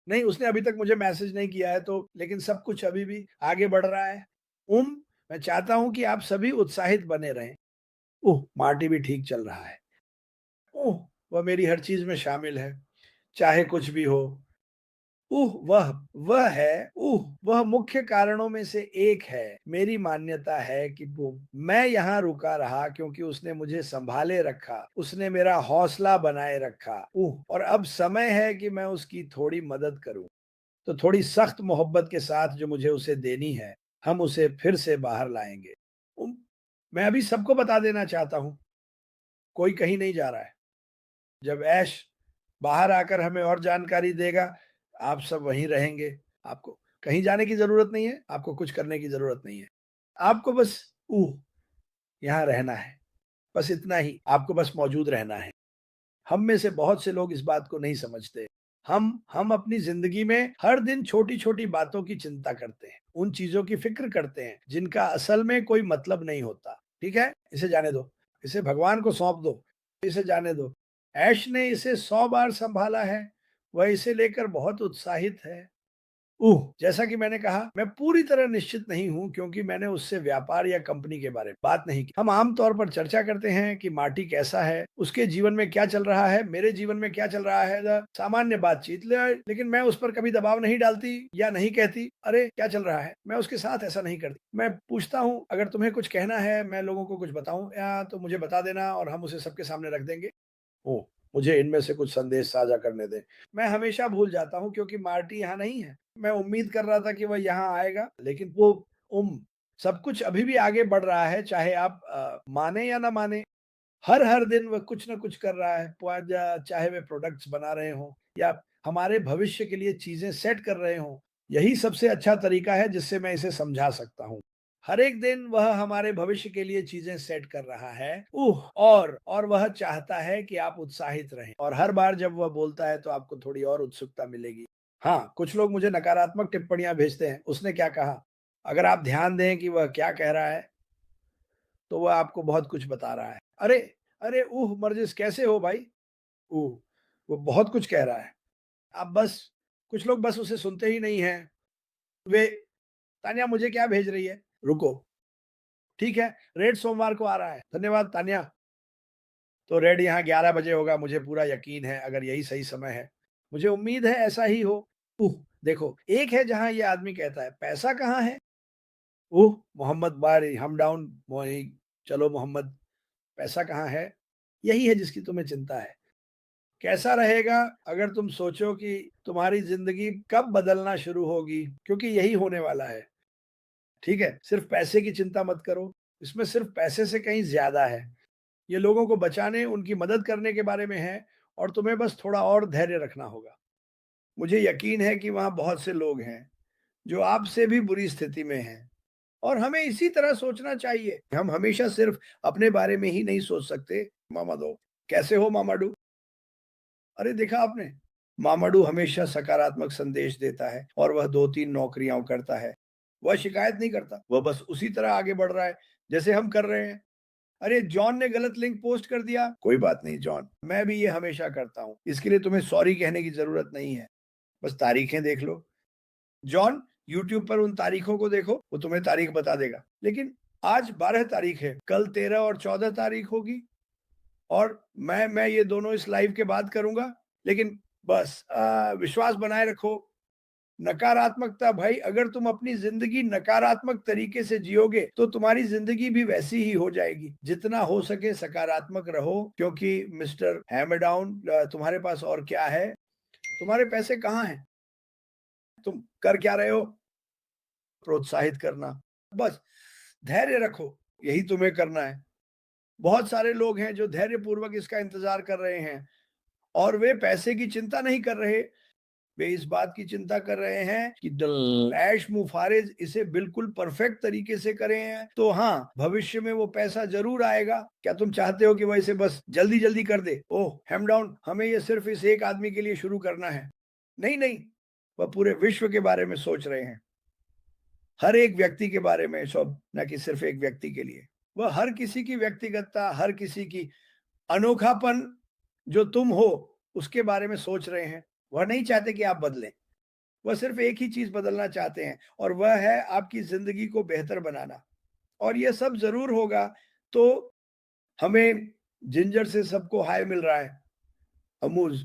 नहीं, उसने अभी तक मुझे मैसेज नहीं किया है तो लेकिन सब कुछ अभी भी आगे बढ़ रहा है। मैं चाहता हूँ कि आप सभी उत्साहित बने रहें। ओह! मार्टी भी ठीक चल रहा है। ओह! वह मेरी हर चीज़ में शामिल है, चाहे कुछ भी हो। वह मुख्य कारणों में से एक है। मेरी मान्यता है कि वो मैं यहाँ रुका रहा क्योंकि उसने मुझे सँभाले रखा, उसने मेरा हौसला बनाए रखा। और अब समय है कि मैं उसकी थोड़ी मदद करूँ। तो थोड़ी सख्त मोहब्बत के साथ जो मुझे उसे देनी है, हम उसे फिर से बाहर लाएँगे। उम, मैं अभी सबको बता देना चाहता हूँ, कोई कहीं नहीं जा रहा है। जब ऐश बाहर आकर हमें और जानकारी देगा, आप सब वहीं रहेंगे। आपको कहीं जाने की ज़रूरत नहीं है, आपको कुछ करने की ज़रूरत नहीं है। आपको बस यहाँ रहना है, बस इतना ही, आपको बस मौजूद रहना है। हम में से बहुत से लोग इस बात को नहीं समझते। हम अपनी ज़िंदगी में हर दिन छोटी-छोटी बातों की चिंता करते हैं, उन चीज़ों की फ़िक्र करते हैं, जिनका असल में कोई मतलब नहीं होता। ठीक है? इसे जाने दो, इसे भगवान को सौंप दो, इसे जाने दो। ऐश ने इसे 100 बार सँभाला है, वह इसे लेकर बहुत उत्साहित है। जैसा कि मैंने कहा, मैं पूरी तरह निश्चित नहीं हूँ क्योंकि मैंने उससे व्यापार या कंपनी के बारे में बात नहीं की। हम आम तौर पर चर्चा करते हैं कि मार्टी कैसा है, उसके जीवन में क्या चल रहा है, मेरे जीवन में क्या चल रहा है, सामान्य बातचीत। लेकिन मैं उस पर कभी दबाव नहीं डालती या नहीं कहती, "अरे! क्या चल रहा है?" मैं उसके साथ ऐसा नहीं करती। मैं पूछता हूँ, "अगर तुम्हें कुछ कहना है, मैं लोगों को कुछ बताऊँ या तो मुझे बता देना और हम उसे सबके सामने रख देंगे।" ओह! मुझे इनमें से कुछ संदेश साझा करने दें। मैं हमेशा भूल जाता हूँ क्योंकि मार्टी यहाँ नहीं है। मैं उम्मीद कर रहा था कि वह यहाँ आएगा, लेकिन वो सब कुछ अभी भी आगे बढ़ रहा है, चाहे आप माने या ना माने। हर दिन वह कुछ न कुछ कर रहा है। चाहे वे प्रोडक्ट्स बना रहे हों या हमारे भविष्य के लिए चीज़ें सेट कर रहे हों। यही सबसे अच्छा तरीका है जिससे मैं इसे समझा सकता हूँ। हर एक दिन वह हमारे भविष्य के लिए चीज़ें सेट कर रहा है। और वह चाहता है कि आप उत्साहित रहें और हर बार जब वह बोलता है तो आपको थोड़ी और उत्सुकता मिलेगी। हाँ, कुछ लोग मुझे नकारात्मक टिप्पणियाँ भेजते हैं, उसने क्या कहा? अगर आप ध्यान दें कि वह क्या कह रहा है, तो वह आपको बहुत कुछ बता रहा है। अरे! अरे! मर्जिस कैसे हो भाई? ओह! वो बहुत कुछ कह रहा है। आप बस कुछ लोग बस उसे सुनते ही नहीं हैं। वे तान्या मुझे क्या भेज रही है? रुको, ठीक है, रेड सोमवार को आ रहा है। धन्यवाद तान्या। तो रेड यहाँ 11 बजे होगा, मुझे पूरा यकीन है अगर यही सही समय है। मुझे उम्मीद है ऐसा ही हो। देखो, एक है जहाँ ये आदमी कहता है, पैसा कहाँ है? मोहम्मद बारी हम डाउन मोही चलो मोहम्मद, पैसा कहाँ है? यही है जिसकी तुम्हें चिंता है। कैसा रहेगा अगर तुम सोचो कि तुम्हारी ज़िंदगी कब बदलना शुरू होगी? क्योंकि यही होने वाला है, ठीक है? सिर्फ़ पैसे की चिंता मत करो, इसमें सिर्फ़ पैसे से कहीं ज़्यादा है। ये लोगों को बचाने, उनकी मदद करने के बारे में है और तुम्हें बस थोड़ा और धैर्य रखना होगा। मुझे यकीन है कि वहाँ बहुत से लोग हैं, जो आपसे भी बुरी स्थिति में हैं और हमें इसी तरह सोचना चाहिए। हम हमेशा सिर्फ़ अपने बारे में ही नहीं सोच सकते। मामादो, कैसे हो मामाडू? अरे देखा आपने? मामाडू हमेशा सकारात्मक संदेश देता है और वह 2-3 नौकरियाँ करता है। वह शिकायत नहीं करता, वह बस उसी तरह आगे बढ़ रहा है, जैसे हम कर रहे हैं। अरे जॉन ने गलत लिंक पोस्ट कर दिया, कोई बात नहीं जॉन, मैं भी ये हमेशा करता हूँ। इसके लिए तुम्हें सॉरी कहने की ज़रूरत नहीं है, बस तारीखें देख लो। जॉन, यूट्यूब पर उन तारीखों को देखो, वो तुम्हें तारीख बता देगा। लेकिन आज 12 तारीख है, कल 13 और 14 तारीख होगी और मैं ये दोनों इस लाइव के बाद करूँगा। लेकिन बस विश्वास बनाए रखो। नकारात्मकता भाई, अगर तुम अपनी ज़िंदगी नकारात्मक तरीके से जियोगे, तो तुम्हारी ज़िंदगी भी वैसी ही हो जाएगी। जितना हो सके सकारात्मक रहो क्योंकि मिस्टर हैमडाउन तुम्हारे पास और क्या है? तुम्हारे पैसे कहाँ हैं? तुम कर क्या रहे हो? प्रोत्साहित करना। बस धैर्य रखो, यही तुम्हें करना है। बहुत सारे लोग हैं जो धैर्यपूर्वक इसका इंतज़ार कर रहे हैं और वे पैसे की चिंता नहीं कर रहे, वे इस बात की चिंता कर रहे हैं कि ऐश मुफारिज इसे बिल्कुल परफेक्ट तरीके से करें हैं, तो हाँ, भविष्य में वो पैसा ज़रूर आएगा। क्या तुम चाहते हो कि वह इसे बस जल्दी-जल्दी कर दे? ओह! हैम डाउन, हमें ये सिर्फ़ इस एक आदमी के लिए शुरू करना है। नहीं, नहीं, वह पूरे विश्व के बारे में सोच रहे हैं। हर एक व्यक्ति के बारे में सब, ना कि सिर्फ़ एक व्यक्ति के लिए। वह हर किसी की व्यक्तिगतता, हर किसी की अनोखापन जो तुम हो, उसके बारे में सोच रहे हैं। वह नहीं चाहते कि आप बदलें। वह सिर्फ एक ही चीज़ बदलना चाहते हैं और वह है आपकी ज़िंदगी को बेहतर बनाना। और ये सब ज़रूर होगा तो हमें जिंजर से सबको हाय मिल रहा है, अमूज़।